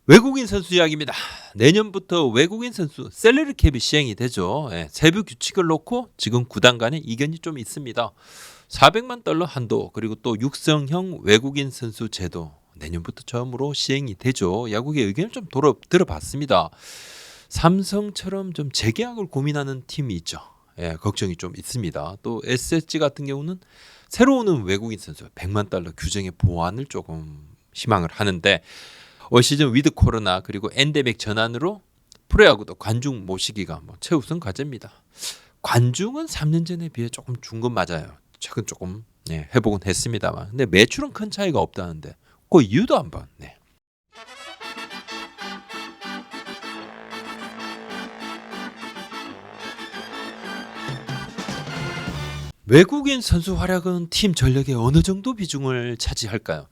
외국인 선수 이야기입니다. 내년부터 외국인 선수 셀러리 캡이 시행이 되죠. 세부 규칙을 놓고 지금 구단 간의 이견이 좀 있습니다. 400만 달러 한도 그리고 또 육성형 외국인 선수 제도 내년부터 처음으로 시행이 되죠. 야구계 의견을 좀 들어봤습니다. 삼성처럼 좀 재계약을 고민하는 팀이 있죠. 걱정이 좀 있습니다. 또 SSG 같은 경우는 새로 오는 외국인 선수 100만 달러 규정의 보완을 조금 희망을 하는데 올 시즌 위드 코로나 그리고 엔데믹 전환으로 프로야구도 관중 모시기가 최우선 과제입니다. 관중은 3년 전에 비해 조금 준 건 맞아요. 최근 조금 회복은 했습니다만 근데 매출은 큰 차이가 없다는데 그 이유도 한번 외국인 선수 활약은 팀 전력의 어느 정도 비중을 차지할까요?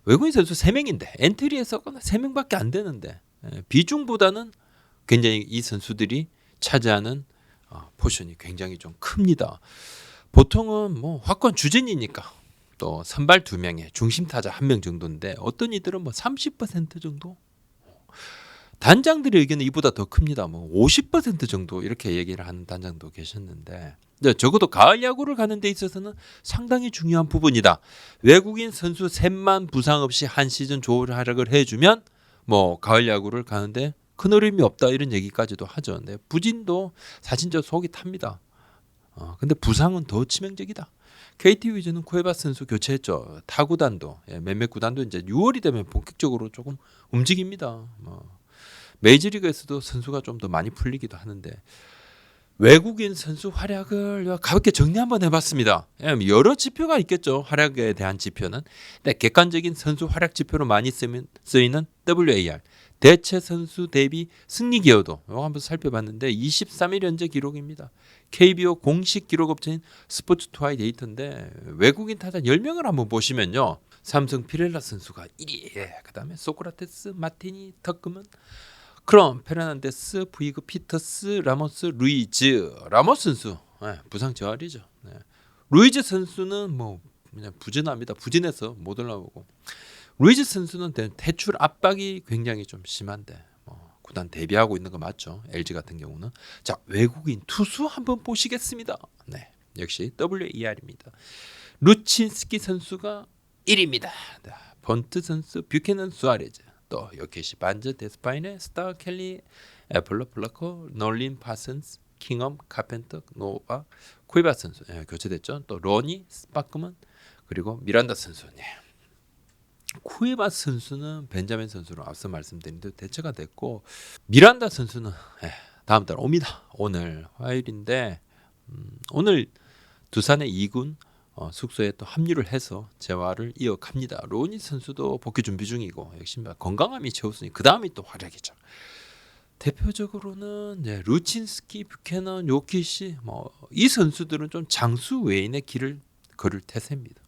외국인 선수 3명인데 엔트리에서 3명밖에 안 되는데 비중보다는 굉장히 이 선수들이 차지하는 포션이 굉장히 좀 큽니다. 보통은 확건 주전이니까 또 선발 2명에 중심 타자 1명 정도인데 어떤 이들은 30% 정도 단장들의 의견은 이보다 더 큽니다. 50% 정도 이렇게 얘기를 하는 단장도 계셨는데 적어도 가을 야구를 가는 데 있어서는 상당히 중요한 부분이다. 외국인 선수 셋만 부상 없이 한 시즌 좋은 활약을 해주면 가을 야구를 가는데 큰 어려움이 없다 이런 얘기까지도 하죠. 근데 부진도 사실 저 속이 탑니다. 근데 부상은 더 치명적이다. KT 위즈는 쿠에바스 선수 교체했죠. 타 구단도 몇몇 구단도 이제 6월이 되면 본격적으로 조금 움직입니다. 메이저리그에서도 선수가 좀 더 많이 풀리기도 하는데 외국인 선수 활약을 가볍게 정리 한번 해봤습니다. 여러 지표가 있겠죠. 활약에 대한 지표는. 근데 객관적인 선수 활약 지표로 많이 쓰이는 WAR 대체 선수 대비 승리 기여도 이거 한번 살펴봤는데 23일 현재 기록입니다. KBO 공식 기록 업체인 스포츠투아이 데이터인데 외국인 타자 10명을 한번 보시면요. 삼성 피렐라 선수가 1위, 그다음에 소크라테스, 마티니, 터크먼, 크롬, 페르난데스, 부이그, 피터스, 라모스, 루이즈. 라모스 선수 부상 저하리죠. 루이즈 선수는 그냥 부진합니다. 부진해서 못 올라오고 루이즈 선수는 퇴출 압박이 굉장히 좀 심한데 구단 대비하고 있는 거 맞죠. LG 같은 경우는 자 외국인 투수 한번 보시겠습니다. 역시 WER입니다. 루친스키 선수가 1위입니다. 번트 선수 뷰캐넌 수아레즈 또 요케시 반즈 데스파이네 스타 켈리 애플러 플라코 놀린 파슨스 킹엄 카펜터 노바 쿠이바 선수 교체됐죠. 또 로니 스파크먼 그리고 미란다 선수. 쿠이바 선수는 벤자민 선수로 앞서 말씀드린 대로 대체가 됐고 미란다 선수는 다음 달 옵니다. 오늘 화요일인데 오늘 두산의 2군 숙소에 또 합류를 해서 재활을 이어갑니다. 로니 선수도 복귀 준비 중이고 역시 건강함이 최우선이 그 다음이 또 활약이죠. 대표적으로는 루친스키, 뷰캐넌, 요키시 이 선수들은 좀 장수 외인의 길을 걸을 태세입니다.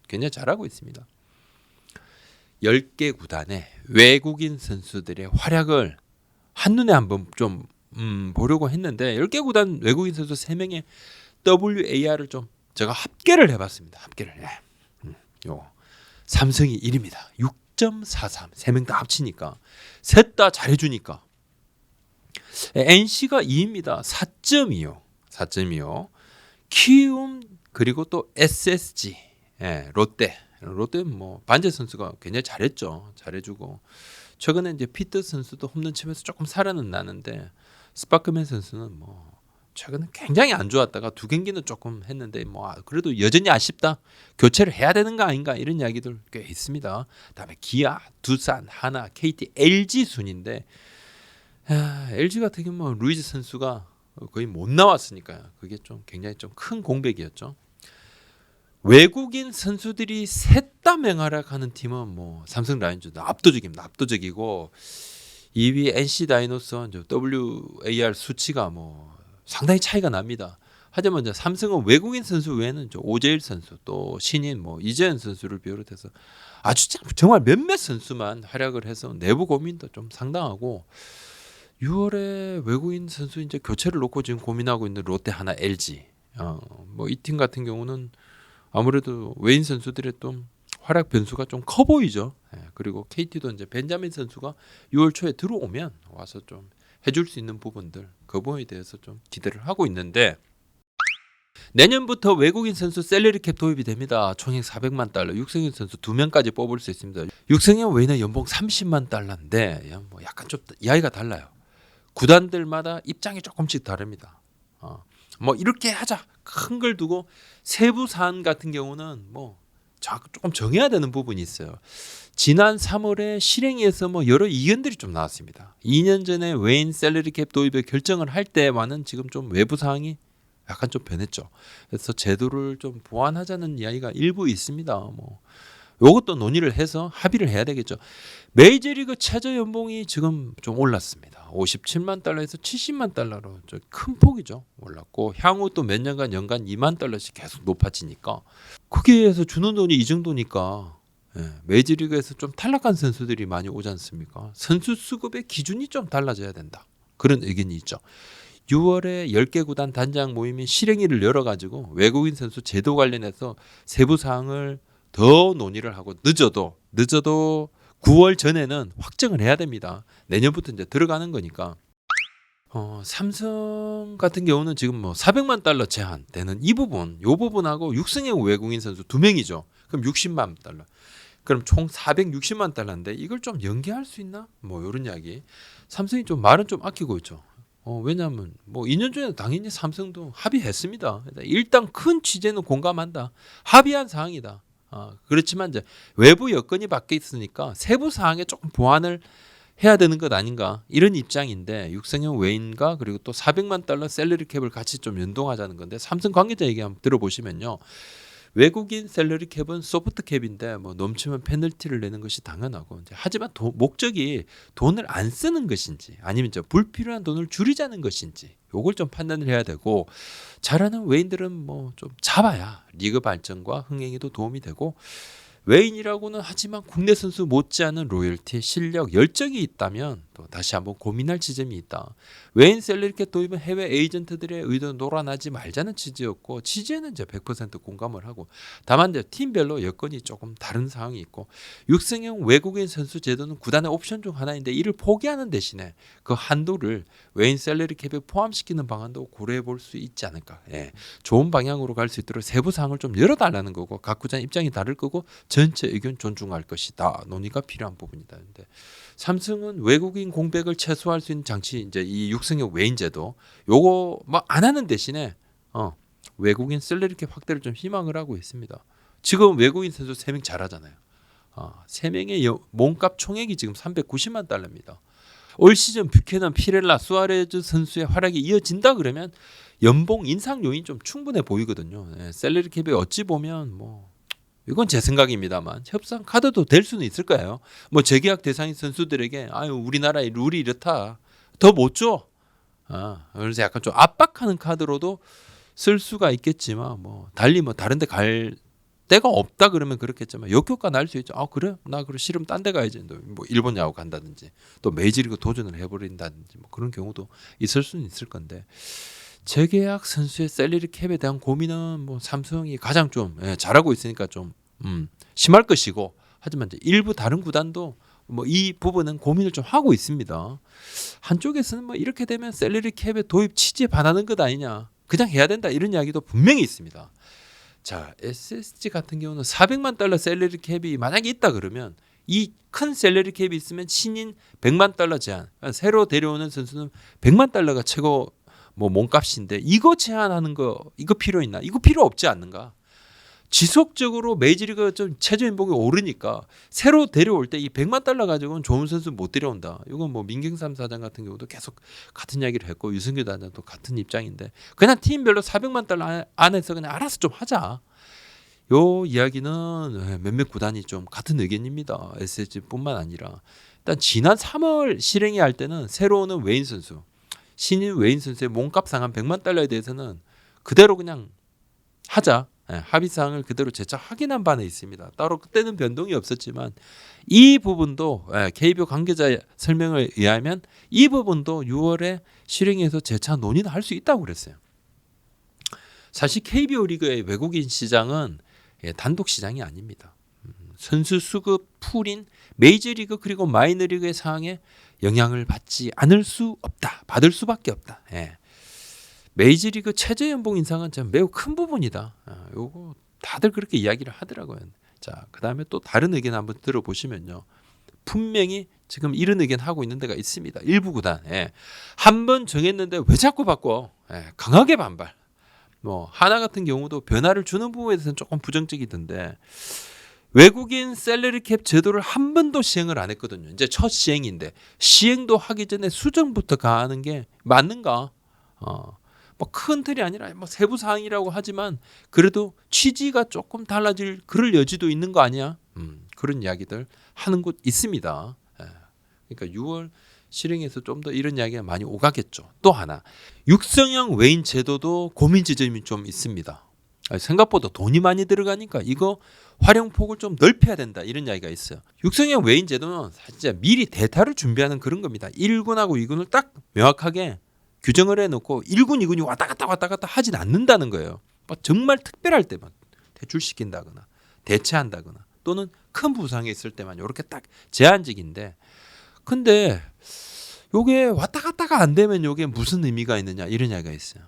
굉장히 잘하고 있습니다. 10개 구단의 외국인 선수들의 활약을 한눈에 한번 좀 보려고 했는데 10개 구단 외국인 선수 3명의 WAR을 좀 제가 합계를 해봤습니다. 합계를. 삼성이 1위입니다. 6.43. 3명 다 합치니까 셋 다 잘해주니까 NC가 2위입니다. 4.25. 4.25. 키움 그리고 또 SSG 롯데는 반제 선수가 굉장히 잘했죠. 잘해주고 최근에 이제 피터 선수도 홈런 치면서 조금 살아는 나는데 스파크맨 선수는 최근에 굉장히 안 좋았다가 2경기는 조금 했는데 그래도 여전히 아쉽다. 교체를 해야 되는 거 아닌가 이런 이야기들 꽤 있습니다. 그다음에 기아, 두산, 하나, KT, LG 순인데 LG 같은 경우 루이즈 선수가 거의 못 나왔으니까 그게 좀 굉장히 좀 큰 공백이었죠. 외국인 선수들이 셋 다 맹활약하는 팀은 삼성 라이온즈도 압도적입니다. 압도적이고 2위 NC 다이노스 WAR 수치가 상당히 차이가 납니다. 하지만 이제 삼성은 외국인 선수 외에는 오재일 선수 또 신인 이재현 선수를 비롯해서 아주 정말 몇몇 선수만 활약을 해서 내부 고민도 좀 상당하고 6월에 외국인 선수 이제 교체를 놓고 지금 고민하고 있는 롯데, 하나, LG 이 팀 같은 경우는 아무래도 외인 선수들의 좀 활약 변수가 좀 커 보이죠. 그리고 KT도 이제 벤자민 선수가 6월 초에 들어오면 와서 좀 해줄 수 있는 부분들 그 부분에 대해서 좀 기대를 하고 있는데 내년부터 외국인 선수 셀러리 캡 도입이 됩니다. 총액 400만 달러, 육성현 선수 2명까지 뽑을 수 있습니다. 육성현 외에는 연봉 30만 달러인데 뭐 약간 좀 이야기가 달라요. 구단들마다 입장이 조금씩 다릅니다. 뭐 이렇게 하자 큰 걸 두고 세부 사안 같은 경우는 뭐 조금 정해야 되는 부분이 있어요. 지난 3월에 실행위에서 뭐 여러 이견들이 좀 나왔습니다. 2년 전에 외인 셀러리 캡 도입을 결정을 할 때와는 지금 좀 외부 사항이 약간 좀 변했죠. 그래서 제도를 좀 보완하자는 이야기가 일부 있습니다. 뭐 요것도 논의를 해서 합의를 해야 되겠죠. 메이저리그 최저 연봉이 지금 좀 올랐습니다. 57만 달러에서 70만 달러로 큰 폭이죠. 올랐고 향후 또 몇 년간 연간 2만 달러씩 계속 높아지니까 거기에서 주는 돈이 이 정도니까 메이저리그에서 좀 탈락한 선수들이 많이 오지 않습니까? 선수 수급의 기준이 좀 달라져야 된다. 그런 의견이 있죠. 6월에 10개 구단 단장 모임이 실행위를 열어가지고 외국인 선수 제도 관련해서 세부 사항을 더 논의를 하고 늦어도 9월 전에는 확정을 해야 됩니다. 내년부터 이제 들어가는 거니까. 삼성 같은 경우는 지금 뭐 400만 달러 제한되는 이 부분하고 육성의 외국인 선수 2명이죠. 그럼 60만 달러. 그럼 총 460만 달러인데 이걸 좀 연계할 수 있나? 뭐 이런 이야기. 삼성이 좀 말은 좀 아끼고 있죠. 왜냐하면 뭐 2년 전에 당연히 삼성도 합의했습니다. 일단 큰 취재는 공감한다. 합의한 사항이다. 그렇지만 이제 외부 여건이 바뀌어 있으니까 세부 사항에 조금 보완을 해야 되는 것 아닌가 이런 입장인데 육성형 외인과 그리고 또 400만 달러 셀러리 캡을 같이 좀 연동하자는 건데 삼성 관계자 얘기 한번 들어보시면요. 외국인 셀러리 캡은 소프트 캡인데 뭐 넘치면 페널티를 내는 것이 당연하고 하지만 목적이 돈을 안 쓰는 것인지 아니면 이제 불필요한 돈을 줄이자는 것인지 요걸 좀 판단을 해야 되고 잘하는 외인들은 뭐 좀 잡아야 리그 발전과 흥행에도 도움이 되고 외인이라고는 하지만 국내 선수 못지않은 로열티, 실력, 열정이 있다면 또 다시 한번 고민할 지점이 있다. 외인 셀러리 캡 도입은 해외 에이전트들의 의도는 놀아나지 말자는 취지였고 취지에는 이제 100% 공감을 하고 다만 이제 팀별로 여건이 조금 다른 상황이 있고 육성형 외국인 선수 제도는 구단의 옵션 중 하나인데 이를 포기하는 대신에 그 한도를 외인 셀러리 캡에 포함시키는 방안도 고려해 볼 수 있지 않을까. 좋은 방향으로 갈 수 있도록 세부 사항을 좀 열어달라는 거고 각 구단 입장이 다를 거고 전체 의견 존중할 것이다. 논의가 필요한 부분이다. 근데 삼성은 외국인 공백을 최소화할 수 있는 장치 이제 이 육성형 외인제도 요거 막 안 하는 대신에 외국인 셀러리 캡 확대를 좀 희망을 하고 있습니다. 지금 외국인 선수 3명 잘하잖아요. 3명의 몸값 총액이 지금 390만 달러입니다. 올 시즌 뷰캐넌, 피렐라, 수아레즈 선수의 활약이 이어진다 그러면 연봉 인상 요인 좀 충분해 보이거든요. 셀러리 캡에 어찌 보면 뭐 이건 제 생각입니다만 협상 카드도 될 수는 있을 거예요. 뭐 재계약 대상인 선수들에게 우리나라의 룰이 이렇다. 더 못 줘. 그래서 약간 좀 압박하는 카드로도 쓸 수가 있겠지만 뭐 달리 뭐 다른 데 갈 데가 없다 그러면 그렇겠지만 역효과 날 수 있죠. 그래? 나 그래 싫으면 딴 데 가야지. 뭐 일본 야구 간다든지 또 메이저리그 도전을 해버린다든지 뭐 그런 경우도 있을 수는 있을 건데 재계약 선수의 셀러리 캡에 대한 고민은 뭐 삼성이 가장 좀 잘하고 있으니까 좀 심할 것이고 하지만 이제 일부 다른 구단도 뭐 이 부분은 고민을 좀 하고 있습니다. 한쪽에서는 뭐 이렇게 되면 셀러리 캡의 도입 취지에 반하는 것 아니냐 그냥 해야 된다 이런 이야기도 분명히 있습니다. 자 SSG 같은 경우는 400만 달러 셀러리 캡이 만약에 있다 그러면 이 큰 셀러리 캡이 있으면 신인 100만 달러 제한 새로 데려오는 선수는 100만 달러가 최고 뭐 몸값인데 이거 제한하는 거 이거 필요 있나? 이거 필요 없지 않는가? 지속적으로 메이저리그 좀 최저연봉이 오르니까 새로 데려올 때 이 100만 달러 가지고는 좋은 선수 못 데려온다. 이건 뭐 민경삼 사장 같은 경우도 계속 같은 이야기를 했고 유승규 단장도 같은 입장인데 그냥 팀별로 400만 달러 안에서 그냥 알아서 좀 하자. 요 이야기는 몇몇 구단이 좀 같은 의견입니다. SSG뿐만 아니라 일단 지난 3월 실행이 할 때는 새로 오는 외인 선수 신인 외인 선수의 몸값 상한 100만 달러에 대해서는 그대로 그냥 하자. 합의 사항을 그대로 재차 확인한 바는 있습니다. 따로 그때는 변동이 없었지만 이 부분도 KBO 관계자 설명에 의하면 이 부분도 6월에 실행해서 재차 논의를 할 수 있다고 그랬어요. 사실 KBO 리그의 외국인 시장은 단독 시장이 아닙니다. 선수 수급 풀인 메이저리그 그리고 마이너리그의 상황에 영향을 받지 않을 수 없다. 받을 수밖에 없다. 예. 메이저리그 최저 연봉 인상은 참 매우 큰 부분이다. 요거 다들 그렇게 이야기를 하더라고요. 자, 그다음에 또 다른 의견 한번 들어보시면요. 분명히 지금 이런 의견 하고 있는 데가 있습니다. 일부 구단. 예. 한번 정했는데 왜 자꾸 바꿔? 예. 강하게 반발. 뭐 하나 같은 경우도 변화를 주는 부분에 대해서는 조금 부정적이던데 외국인 셀러리 캡 제도를 한 번도 시행을 안 했거든요. 이제 첫 시행인데 시행도 하기 전에 수정부터 가는 게 맞는가? 뭐 큰 틀이 아니라 뭐 세부 사항이라고 하지만 그래도 취지가 조금 달라질 그럴 여지도 있는 거 아니야? 그런 이야기들 하는 곳 있습니다. 예. 그러니까 6월 실행에서 좀 더 이런 이야기가 많이 오가겠죠. 또 하나 육성형 외인 제도도 고민 지점이 좀 있습니다. 생각보다 돈이 많이 들어가니까 이거 활용폭을 좀 넓혀야 된다 이런 이야기가 있어요. 육성형 외인 제도는 진짜 미리 대타를 준비하는 그런 겁니다. 1군하고 2군을 딱 명확하게 규정을 해놓고 1군, 2군이 왔다 갔다 하진 않는다는 거예요. 정말 특별할 때만 대출시킨다거나 대체한다거나 또는 큰 부상이 있을 때만 이렇게 딱 제한적인데 근데 요게 왔다 갔다가 안 되면 요게 무슨 의미가 있느냐 이런 이야기가 있어요.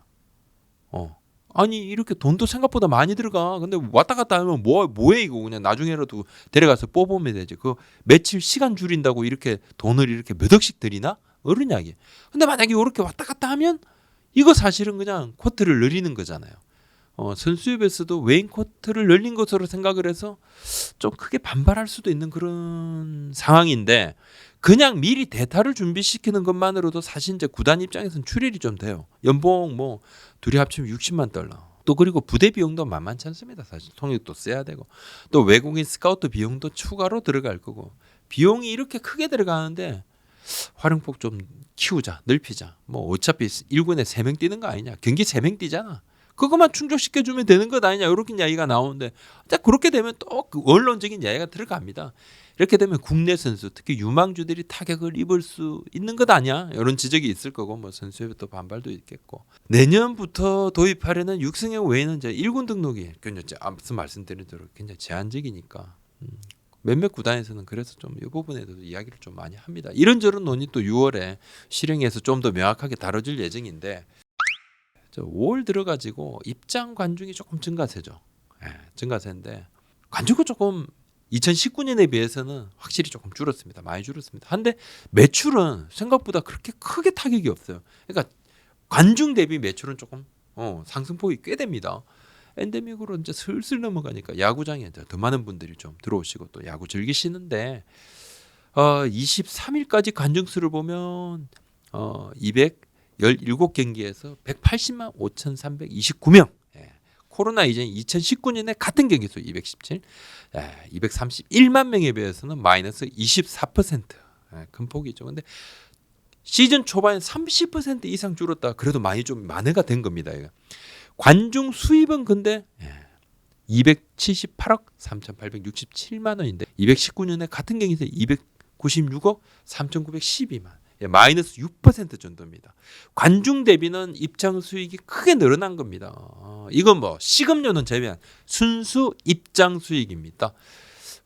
아니 이렇게 돈도 생각보다 많이 들어가. 근데 왔다 갔다 하면 뭐해 이거 그냥 나중에라도 데려가서 뽑으면 되지. 그 며칠 시간 줄인다고 이렇게 돈을 이렇게 몇 억씩 들이나? 어른 이야기. 근데 만약에 이렇게 왔다 갔다 하면 이거 사실은 그냥 쿼트를 늘리는 거잖아요. 선수협에서도 외인 쿼트를 늘린 것으로 생각을 해서 좀 크게 반발할 수도 있는 그런 상황인데 그냥 미리 대타를 준비시키는 것만으로도 사실 이제 구단 입장에서는 출혈이 좀 돼요. 연봉 뭐 둘이 합치면 60만 달러. 또 그리고 부대 비용도 만만치 않습니다. 사실 통역도 써야 되고 또 외국인 스카우트 비용도 추가로 들어갈 거고 비용이 이렇게 크게 들어가는데 활용폭 좀 키우자, 넓히자. 뭐 어차피 1군에 3명 뛰는 거 아니냐. 경기 3명 뛰잖아. 그것만 충족시켜주면 되는 것 아니냐 이렇게 이야기가 나오는데 그렇게 되면 또 그 원론적인 이야기가 들어갑니다. 이렇게 되면 국내 선수 특히 유망주들이 타격을 입을 수 있는 것 아니야 이런 지적이 있을 거고 뭐 선수협도 반발도 있겠고 내년부터 도입하려는 육성형 외에는 이제 1군 등록이 앞서 말씀드린 대로 굉장히 제한적이니까 몇몇 구단에서는 그래서 좀 이 부분에 대해서 이야기를 좀 많이 합니다. 이런저런 논의 또 6월에 실행해서 좀 더 명확하게 다뤄질 예정인데 5월 들어가지고 입장 관중이 조금 증가세죠. 증가세인데 관중은 조금 2019년에 비해서는 확실히 조금 줄었습니다. 많이 줄었습니다. 한데 매출은 생각보다 그렇게 크게 타격이 없어요. 그러니까 관중 대비 매출은 조금 상승폭이 꽤 됩니다. 엔데믹으로 이제 슬슬 넘어가니까 야구장에 이제 더 많은 분들이 좀 들어오시고 또 야구 즐기시는데 23일까지 관중 수를 보면 217경기에서 180만 5,329명. 코로나 이전 2019년에 같은 경기수 217, 231만 명에 비해서는 마이너스 24%. 큰 폭이죠. 근데 시즌 초반에 30% 이상 줄었다. 그래도 많이 좀 만회가 된 겁니다. 관중 수입은 근데 278억 3,867만 원인데 219년에 같은 경기에서 296억 3,912만 마이너스 6% 정도입니다. 관중 대비는 입장 수익이 크게 늘어난 겁니다. 이건 뭐 시급료는 제외한 순수 입장 수익입니다.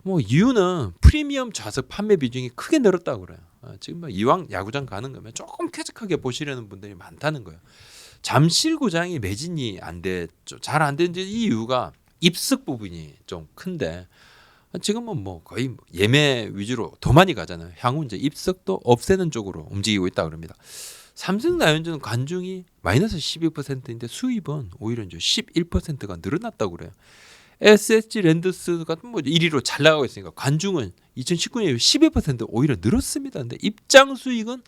뭐 이유는 프리미엄 좌석 판매 비중이 크게 늘었다고 그래요. 지금 뭐 이왕 야구장 가는 거면 조금 쾌적하게 보시려는 분들이 많다는 거예요. 잠실구장이 매진이 안 됐죠. 잘 안 된 이유가 입석 부분이 좀 큰데 지금은 뭐 거의 예매 위주로 더 많이 가잖아요. 향후 이제 입석도 없애는 쪽으로 움직이고 있다 그럽니다. 삼성 라이온즈는 관중이 마이너스 12%인데 수입은 오히려 이제 11%가 늘어났다고 그래요. SSG 랜더스가 뭐 1위로 잘 나가고 있으니까 관중은 2019년에 12% 오히려 늘었습니다. 근데 입장 수익은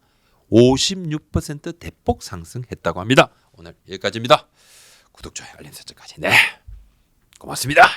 56% 대폭 상승했다고 합니다. 오늘 여기까지입니다. 구독, 좋아요, 알림 설정까지. 네, 고맙습니다.